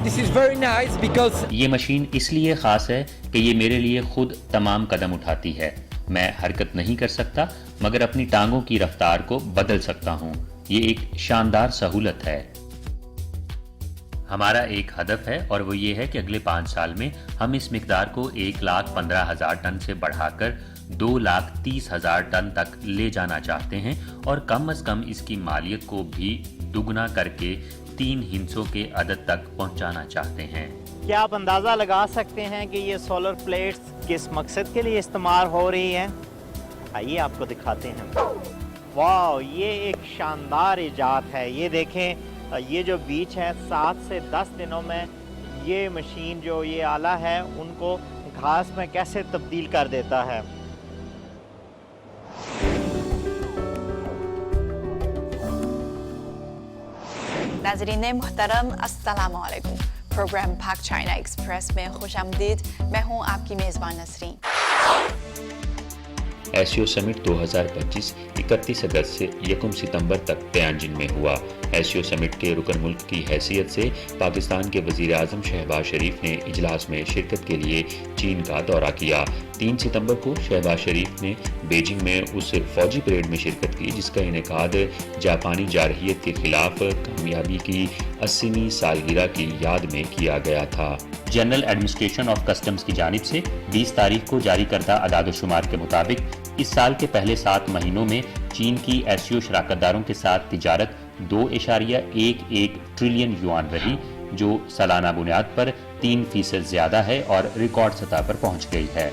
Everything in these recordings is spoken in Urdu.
This is very nice because یہ مشین اس لیے خاص ہے کہ یہ میرے لیے خود تمام قدم اٹھاتی ہے. میں حرکت نہیں کر سکتا مگر اپنی ٹانگوں کی رفتار کو بدل سکتا ہوں. یہ ایک شاندار سہولت ہے. ہمارا ایک ہدف ہے اور وہ یہ ہے کہ اگلے 5 سال میں ہم اس مقدار کو 1,15,000 ٹن سے بڑھا کر 2,30,000 ٹن تک لے جانا چاہتے ہیں اور کم از کم اس کی مالیت کو بھی دگنا کر کے 3 ہندسوں کے عدد تک پہنچانا چاہتے ہیں. کیا آپ اندازہ لگا سکتے ہیں کہ یہ سولر پلیٹس کس مقصد کے لیے استعمال ہو رہی ہیں؟ آئیے آپ کو دکھاتے ہیں. واو، یہ ایک شاندار ایجاد ہے. یہ دیکھیں، یہ جو بیچ ہے 7 سے 10 دنوں میں یہ مشین جو یہ آلہ ہے ان کو گھاس میں کیسے تبدیل کر دیتا ہے. ناظرین محترم السلام علیکم. پروگرام پاک چائنا ایکسپریس میں خوش آمدید. میں ہوں آپ کی میزبان نسرین. ایشیا سمٹ 2025 31 اگست سے 1 ستمبر تک تیانجن میں ہوا. ایشیا سمٹ کے رکن ملک کی حیثیت سے پاکستان کے وزیر اعظم شہباز شریف نے اجلاس میں شرکت کے لیے چین کا دورہ کیا. 3 ستمبر کو شہباز شریف نے بیجنگ میں اس فوجی پریڈ میں شرکت کی جس کا انعقاد جاپانی جارحیت کے خلاف کامیابی کی 80ویں سالگرہ کی یاد میں کیا گیا تھا. جنرل ایڈمنسٹریشن آف کسٹمز کی جانب سے 20 تاریخ کو جاری کردہ اعداد و شمار کے مطابق اس سال کے پہلے 7 مہینوں میں چین کی ایشیا شراکت داروں کے ساتھ تجارت 2.11 ٹریلین یوان رہی جو سالانہ بنیاد پر 3% زیادہ ہے اور ریکارڈ سطح پر پہنچ گئی ہے.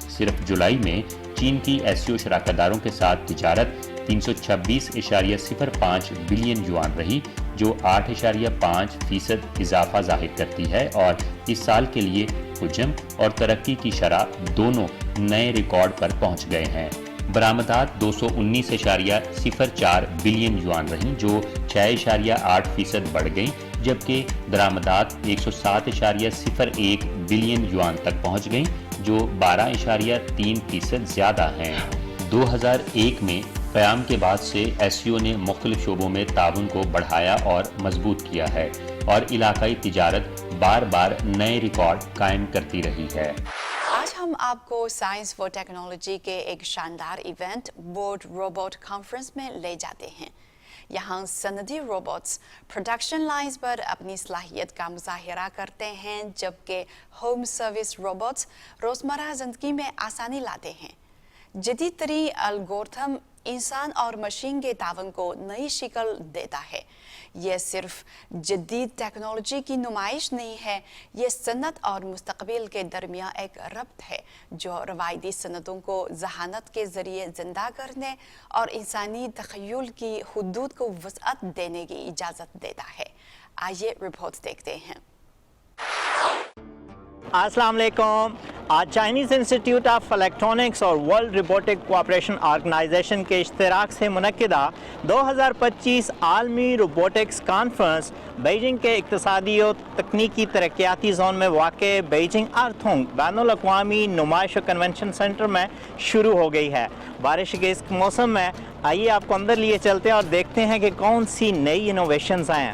صرف جولائی میں چین کی ایشیا شراکت داروں کے ساتھ تجارت 326.05 بلین یوان رہی جو 8.5% اضافہ ظاہر کرتی ہے اور اس سال کے لیے حجم اور ترقی کی شرح دونوں نئے ریکارڈ پر پہنچ گئے ہیں. برآمدات 219.04 بلین یوان رہیں جو 6.8% بڑھ گئیں جبکہ درآمدات 107.01 بلین یوان تک پہنچ گئیں جو 12.3% زیادہ ہیں. 2001 میں قیام کے بعد سے ایسیو نے مختلف شعبوں میں تعاون کو بڑھایا اور مضبوط کیا ہے اور علاقائی تجارت بار بار نئے ریکارڈ قائم کرتی رہی ہے. آج ہم آپ کو سائنس و ٹیکنالوجی کے ایک شاندار ایونٹ بورڈ روبوٹ کانفرنس میں لے جاتے ہیں. یہاں صنعتی روبوٹس پروڈکشن لائنز پر اپنی صلاحیت کا مظاہرہ کرتے ہیں جبکہ ہوم سروس روبوٹس روزمرہ زندگی میں آسانی لاتے ہیں. جدید ترین الگورتھم انسان اور مشین کے تعاون کو نئی شکل دیتا ہے. یہ صرف جدید ٹیکنالوجی کی نمائش نہیں ہے، یہ صنعت اور مستقبل کے درمیان ایک ربط ہے جو روایتی صنعتوں کو ذہانت کے ذریعے زندہ کرنے اور انسانی تخیل کی حدود کو وسعت دینے کی اجازت دیتا ہے. آئیے رپورٹ دیکھتے ہیں. السلام علیکم. آج چائنیز انسٹیٹیوٹ آف الیکٹرانکس اور ورلڈ روبوٹک کوآپریشن آرگنائزیشن کے اشتراک سے منعقدہ 2025 عالمی روبوٹکس کانفرنس بیجنگ کے اقتصادی و تکنیکی ترقیاتی زون میں واقع بیجنگ ارتھونگ بین الاقوامی نمائش و کنونشن سینٹر میں شروع ہو گئی ہے. بارش کے اس موسم میں آئیے آپ کو اندر لیے چلتے ہیں اور دیکھتے ہیں کہ کون سی نئی انوویشنز ہیں.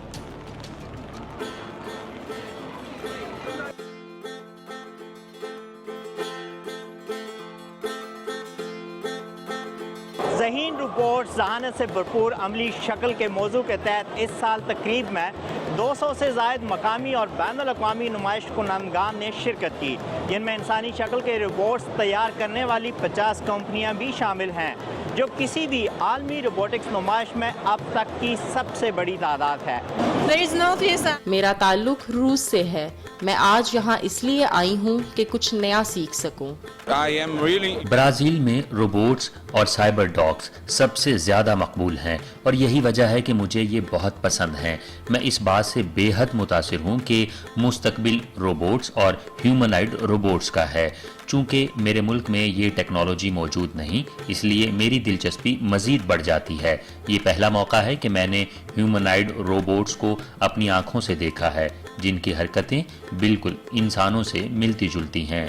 ذہین روبوٹ ذہانت سے بھرپور عملی شکل کے موضوع کے تحت اس سال تقریب میں 200 سے زائد مقامی اور بین الاقوامی نمائش کنندگان نے شرکت کی جن میں انسانی شکل کے روبوٹس تیار کرنے والی 50 کمپنیاں بھی شامل ہیں جو کسی بھی عالمی روبوٹکس نمائش میں اب تک کی سب سے بڑی تعداد ہے. میرا تعلق روس سے ہے. میں آج یہاں اس لیے آئی ہوں کہ کچھ نیا سیکھ سکوں. برازیل میں روبوٹس اور سائبر ڈاگز سب سے زیادہ مقبول ہیں اور یہی وجہ ہے کہ مجھے یہ بہت پسند ہیں. میں اس بات سے بے حد متاثر ہوں کہ مستقبل روبوٹس اور ہیومنائڈ روبوٹس کا ہے. چونکہ میرے ملک میں یہ ٹیکنالوجی موجود نہیں، اس لیے میری دلچسپی مزید بڑھ جاتی ہے۔ یہ پہلا موقع ہے کہ میں نے ہیومنائڈ روبوٹس کو اپنی آنکھوں سے دیکھا ہے، جن کی حرکتیں بالکل انسانوں سے ملتی جلتی ہیں۔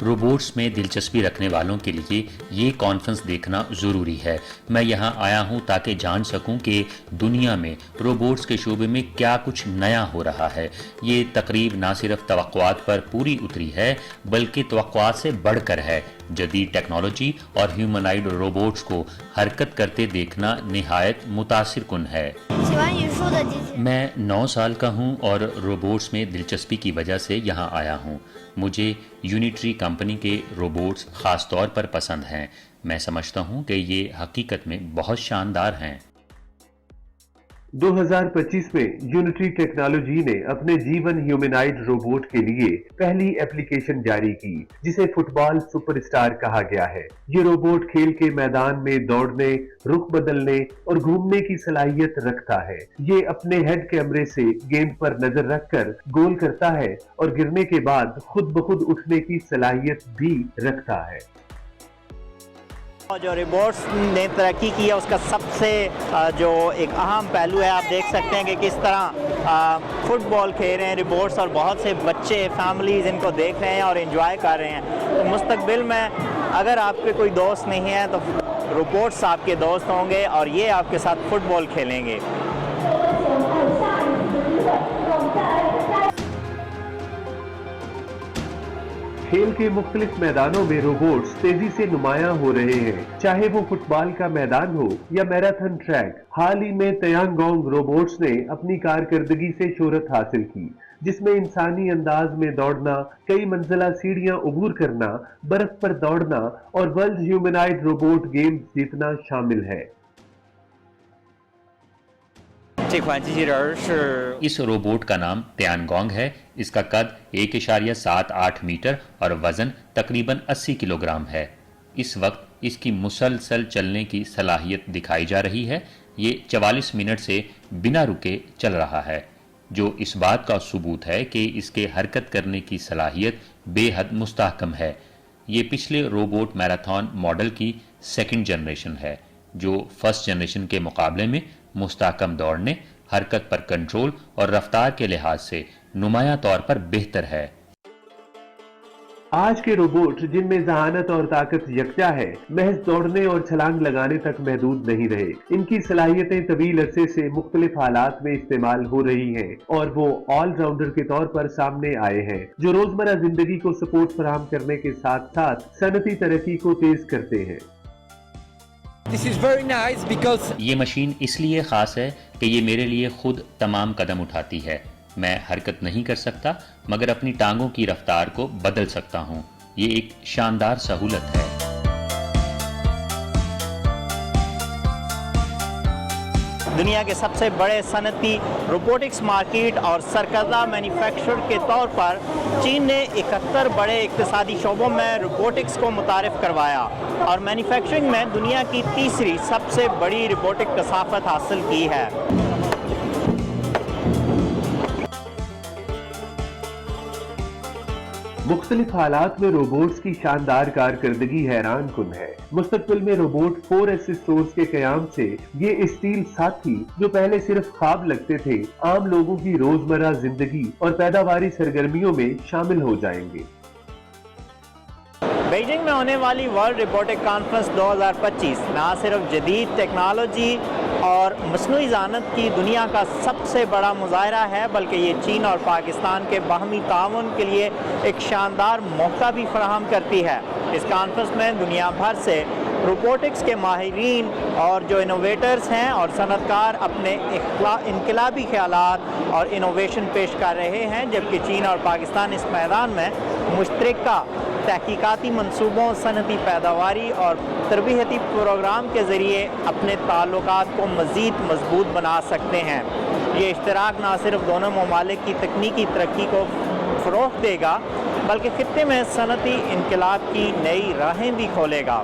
روبوٹس میں دلچسپی رکھنے والوں کے لیے یہ کانفرنس دیکھنا ضروری ہے۔ میں یہاں آیا ہوں تاکہ جان سکوں کہ دنیا میں روبوٹس کے شعبے میں کیا کچھ نیا ہو رہا ہے۔ یہ تقریب نہ صرف توقعات پر پوری اتری ہے بلکہ توقعات سے بڑھ کر ہے۔ جدید ٹیکنالوجی اور ہیومنائڈ روبوٹس کو حرکت کرتے دیکھنا نہایت متاثر کن ہے۔ میں 9 سال کا ہوں اور روبوٹس میں دلچسپی کی وجہ سے یہاں آیا ہوں۔ مجھے یونیٹری کمپنی کے روبوٹس خاص طور پر پسند ہیں۔ میں سمجھتا ہوں کہ یہ حقیقت میں بہت شاندار ہیں۔ 2025 میں یونیٹری ٹیکنالوجی نے اپنے جیون ہیومنائڈ روبوٹ کے لیے پہلی ایپلیکیشن جاری کی، جسے فٹ بال سپر اسٹار کہا گیا ہے۔ یہ روبوٹ کھیل کے میدان میں دوڑنے، رخ بدلنے اور گھومنے کی صلاحیت رکھتا ہے۔ یہ اپنے ہیڈ کیمرے سے گیند پر نظر رکھ کر گول کرتا ہے اور گرنے کے بعد خود بخود اٹھنے کی صلاحیت بھی رکھتا ہے۔ جو روبوٹس نے ترقی کی ہے اس کا سب سے جو ایک اہم پہلو ہے، آپ دیکھ سکتے ہیں کہ کس طرح فٹ بال کھیل رہے ہیں روبوٹس اور بہت سے بچے، فیملیز ان کو دیکھ رہے ہیں اور انجوائے کر رہے ہیں۔ تو مستقبل میں اگر آپ کے کوئی دوست نہیں ہے تو روبوٹس آپ کے دوست ہوں گے اور یہ آپ کے ساتھ فٹ بال کھیلیں گے۔ کھیل کے مختلف میدانوں میں روبوٹس تیزی سے نمایاں ہو رہے ہیں، چاہے وہ فٹ بال کا میدان ہو یا میراتھن ٹریک۔ حال ہی میں تیانگونگ روبوٹس نے اپنی کارکردگی سے شہرت حاصل کی، جس میں انسانی انداز میں دوڑنا، کئی منزلہ سیڑھیاں عبور کرنا، برف پر دوڑنا اور ورلڈ ہیومنائڈ روبوٹ گیمز جیتنا شامل ہے۔ اس روبوٹ کا نام تیانگونگ ہے۔ اس کا قد 1.78 میٹر اور وزن تقریباً 80 کلو گرام ہے۔ اس وقت اس کی مسلسل چلنے کی صلاحیت دکھائی جا رہی ہے۔ یہ 44 منٹ سے بنا رکے چل رہا ہے، جو اس بات کا ثبوت ہے کہ اس کے حرکت کرنے کی صلاحیت بے حد مستحکم ہے۔ یہ پچھلے روبوٹ میراتھن ماڈل کی سیکنڈ جنریشن ہے، جو فرسٹ جنریشن کے مقابلے میں مستحکم دوڑنے، حرکت پر کنٹرول اور رفتار کے لحاظ سے نمایاں طور پر بہتر ہے۔ آج کے روبوٹ، جن میں ذہانت اور طاقت یکجا ہے، محض دوڑنے اور چھلانگ لگانے تک محدود نہیں رہے۔ ان کی صلاحیتیں طویل عرصے سے مختلف حالات میں استعمال ہو رہی ہیں اور وہ آل راؤنڈر کے طور پر سامنے آئے ہیں، جو روزمرہ زندگی کو سپورٹ فراہم کرنے کے ساتھ ساتھ صنعتی ترقی کو تیز کرتے ہیں۔ This is very nice because یہ مشین اس لیے خاص ہے کہ یہ میرے لیے خود تمام قدم اٹھاتی ہے۔ میں حرکت نہیں کر سکتا مگر اپنی ٹانگوں کی رفتار کو بدل سکتا ہوں۔ یہ ایک شاندار سہولت ہے۔ دنیا کے سب سے بڑے صنعتی روبوٹکس مارکیٹ اور سرکردہ مینوفیکچرر کے طور پر چین نے 71 بڑے اقتصادی شعبوں میں روبوٹکس کو متعارف کروایا اور مینوفیکچرنگ میں دنیا کی تیسری سب سے بڑی روبوٹک کثافت حاصل کی ہے۔ مختلف حالات میں روبوٹس کی شاندار کارکردگی حیران کن ہے۔ مستقبل میں روبوٹ 4S اسٹورز کے قیام سے یہ اسٹیل ساتھی، جو پہلے صرف خواب لگتے تھے، عام لوگوں کی روزمرہ زندگی اور پیداواری سرگرمیوں میں شامل ہو جائیں گے۔ بیجنگ میں ہونے والی ورلڈ روبوٹک کانفرنس 2025 نہ صرف جدید ٹیکنالوجی اور مصنوعی ذہانت کی دنیا کا سب سے بڑا مظاہرہ ہے، بلکہ یہ چین اور پاکستان کے باہمی تعاون کے لیے ایک شاندار موقع بھی فراہم کرتی ہے۔ اس کانفرنس میں دنیا بھر سے روبوٹکس کے ماہرین اور جو انوویٹرز ہیں اور صنعت کار اپنے انقلابی خیالات اور انوویشن پیش کر رہے ہیں، جبکہ چین اور پاکستان اس میدان میں مشترکہ تحقیقاتی منصوبوں، صنعتی پیداواری اور تربیتی پروگرام کے ذریعے اپنے تعلقات کو مزید مضبوط بنا سکتے ہیں۔ یہ اشتراک نہ صرف دونوں ممالک کی تکنیکی ترقی کو فروغ دے گا بلکہ خطے میں صنعتی انقلاب کی نئی راہیں بھی کھولے گا۔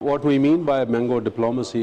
What we mean by mango diplomacy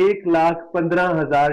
1,15,000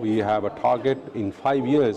we have a target in 5 years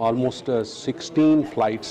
almost 16 flights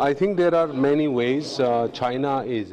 I think there are many ways. China is.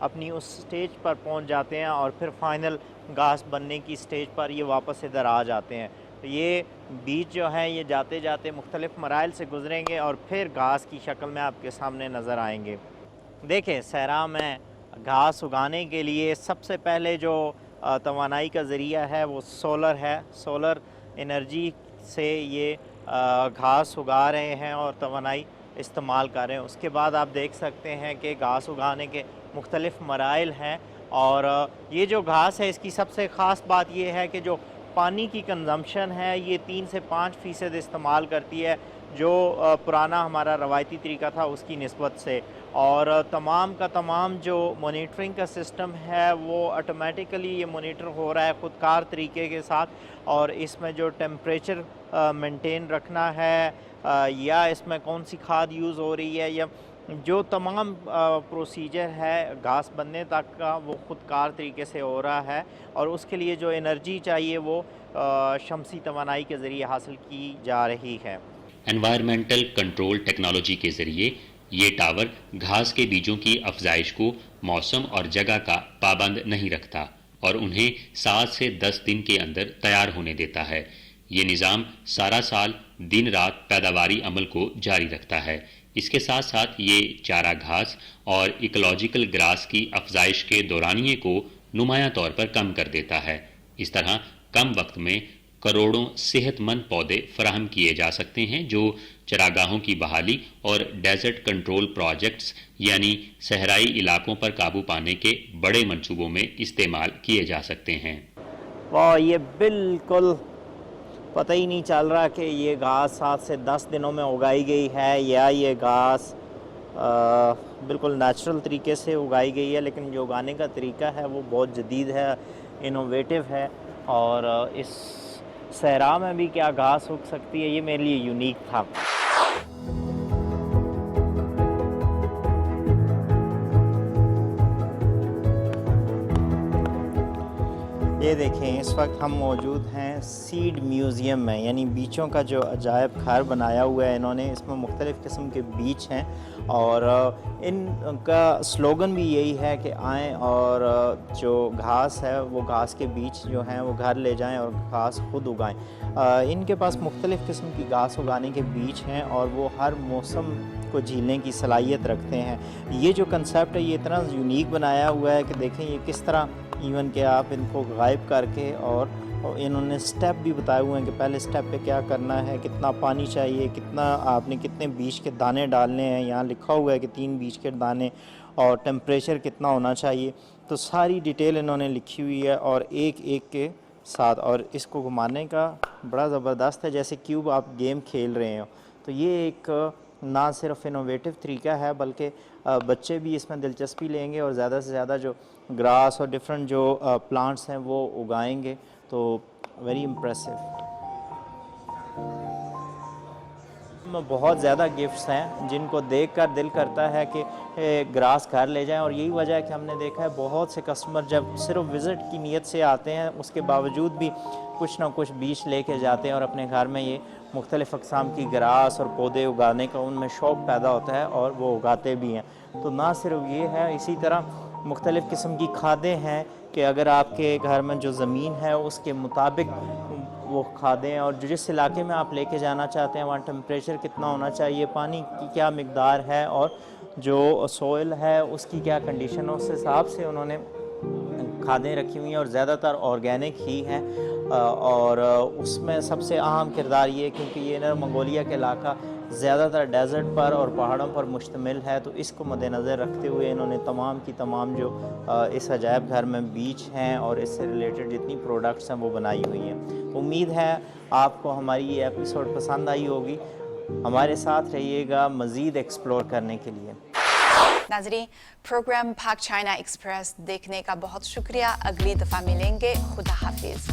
اپنی اس سٹیج پر پہنچ جاتے ہیں اور پھر فائنل گھاس بننے کی سٹیج پر یہ واپس ادھر آ جاتے ہیں. تو یہ بیج جو ہیں یہ جاتے جاتے مختلف مراحل سے گزریں گے اور پھر گھاس کی شکل میں آپ کے سامنے نظر آئیں گے. دیکھیں صحرا میں گھاس اگانے کے لیے سب سے پہلے جو توانائی کا ذریعہ ہے وہ سولر ہے. سولر انرجی سے یہ گھاس اگا رہے ہیں اور توانائی استعمال کر رہے ہیں. اس کے بعد آپ دیکھ سکتے ہیں کہ گھاس اگانے کے مختلف مراحل ہیں اور یہ جو گھاس ہے اس کی سب سے خاص بات یہ ہے کہ جو پانی کی کنزمپشن ہے یہ 3 سے 5% استعمال کرتی ہے جو پرانا ہمارا روایتی طریقہ تھا اس کی نسبت سے. اور تمام کا تمام جو مانیٹرنگ کا سسٹم ہے وہ آٹومیٹیکلی یہ مانیٹر ہو رہا ہے خودکار طریقے کے ساتھ. اور اس میں جو ٹیمپریچر مینٹین رکھنا ہے یا اس میں کون سی کھاد یوز ہو رہی ہے یا جو تمام پروسیجر ہے گھاس بننے تک کا وہ خودکار طریقے سے ہو رہا ہے. اور اس کے لیے جو انرجی چاہیے وہ شمسی توانائی کے ذریعے حاصل کی جا رہی ہے. انوائرمنٹل کنٹرول ٹیکنالوجی کے ذریعے یہ ٹاور گھاس کے بیجوں کی افزائش کو موسم اور جگہ کا پابند نہیں رکھتا اور انہیں 7 سے 10 دن کے اندر تیار ہونے دیتا ہے. یہ نظام سارا سال دن رات پیداواری عمل کو جاری رکھتا ہے. اس کے ساتھ ساتھ یہ چارہ گھاس اور ایکولوجیکل گراس کی افزائش کے دورانیے کو نمایاں طور پر کم کر دیتا ہے. اس طرح کم وقت میں کروڑوں صحت مند پودے فراہم کیے جا سکتے ہیں جو چراگاہوں کی بحالی اور ڈیزرٹ کنٹرول پروجیکٹس یعنی صحرائی علاقوں پر قابو پانے کے بڑے منصوبوں میں استعمال کیے جا سکتے ہیں. واہ یہ بالکل پتہ ہی نہیں چل رہا کہ یہ گھاس 7 سے 10 دنوں میں اگائی گئی ہے یا یہ گھاس بالکل نیچرل طریقے سے اگائی گئی ہے. لیکن جو اگانے کا طریقہ ہے وہ بہت جدید ہے, انوویٹو ہے. اور اس صحرا میں بھی کیا گھاس اگ سکتی ہے یہ میرے لیے یونیک تھا. یہ دیکھیں اس وقت ہم موجود ہیں سیڈ میوزیم میں, یعنی بیچوں کا جو عجائب گھر بنایا ہوا ہے انہوں نے. اس میں مختلف قسم کے بیچ ہیں اور ان کا سلوگن بھی یہی ہے کہ آئیں اور جو گھاس ہے وہ گھاس کے بیچ جو ہیں وہ گھر لے جائیں اور گھاس خود اگائیں. ان کے پاس مختلف قسم کی گھاس اگانے کے بیچ ہیں اور وہ ہر موسم کو جھیلنے کی صلاحیت رکھتے ہیں. یہ جو کنسیپٹ ہے یہ اتنا یونیک بنایا ہوا ہے کہ دیکھیں یہ کس طرح ایون کہ آپ ان کو غائب کر کے اور انہوں نے سٹیپ بھی بتائے ہوئے ہیں کہ پہلے سٹیپ پہ کیا کرنا ہے, کتنا پانی چاہیے, کتنا آپ نے کتنے بیج کے دانے ڈالنے ہیں. یہاں لکھا ہوا ہے کہ 3 بیج کے دانے اور ٹیمپریچر کتنا ہونا چاہیے. تو ساری ڈیٹیل انہوں نے لکھی ہوئی ہے اور ایک ایک کے ساتھ. اور اس کو گھمانے کا بڑا زبردست ہے جیسے کیوب آپ گیم کھیل رہے ہو. تو یہ ایک نہ صرف انوویٹو طریقہ ہے بلکہ بچے بھی اس میں دلچسپی لیں گے اور زیادہ سے زیادہ جو گراس اور ڈفرینٹ جو پلانٹس ہیں وہ اگائیں گے. تو ویری امپریسو. بہت زیادہ گفٹس ہیں جن کو دیکھ کر دل کرتا ہے کہ گراس گھر لے جائیں. اور یہی وجہ ہے کہ ہم نے دیکھا ہے بہت سے کسٹمر جب صرف وزٹ کی نیت سے آتے ہیں اس کے باوجود بھی کچھ نہ کچھ بیج لے کے جاتے ہیں اور اپنے گھر میں یہ مختلف اقسام کی گراس اور پودے اگانے کا ان میں شوق پیدا ہوتا ہے اور وہ اگاتے بھی ہیں. تو نہ صرف یہ ہے, اسی طرح مختلف قسم کی کھادیں ہیں کہ اگر آپ کے گھر میں جو زمین ہے اس کے مطابق وہ کھادیں اور جس علاقے میں آپ لے کے جانا چاہتے ہیں وہاں ٹیمپریچر کتنا ہونا چاہیے, پانی کی کیا مقدار ہے اور جو سوئل ہے اس کی کیا کنڈیشن ہے, اس حساب سے انہوں نے کھادیں رکھی ہوئی ہیں اور زیادہ تر آرگینک ہی ہیں. اور اس میں سب سے اہم کردار یہ کیونکہ یہ انر منگولیا کا علاقہ زیادہ تر ڈیزرٹ پر اور پہاڑوں پر مشتمل ہے تو اس کو مد نظر رکھتے ہوئے انہوں نے تمام کی تمام جو اس عجائب گھر میں بیچ ہیں اور اس سے ریلیٹڈ جتنی پروڈکٹس ہیں وہ بنائی ہوئی ہیں. امید ہے آپ کو ہماری یہ ایپیسوڈ پسند آئی ہوگی. ہمارے ساتھ رہیے گا مزید ایکسپلور کرنے کے لیے. ناظرین پروگرام پاک چائنا ایکسپریس دیکھنے کا بہت شکریہ. اگلی دفعہ ملیں گے. خدا حافظ.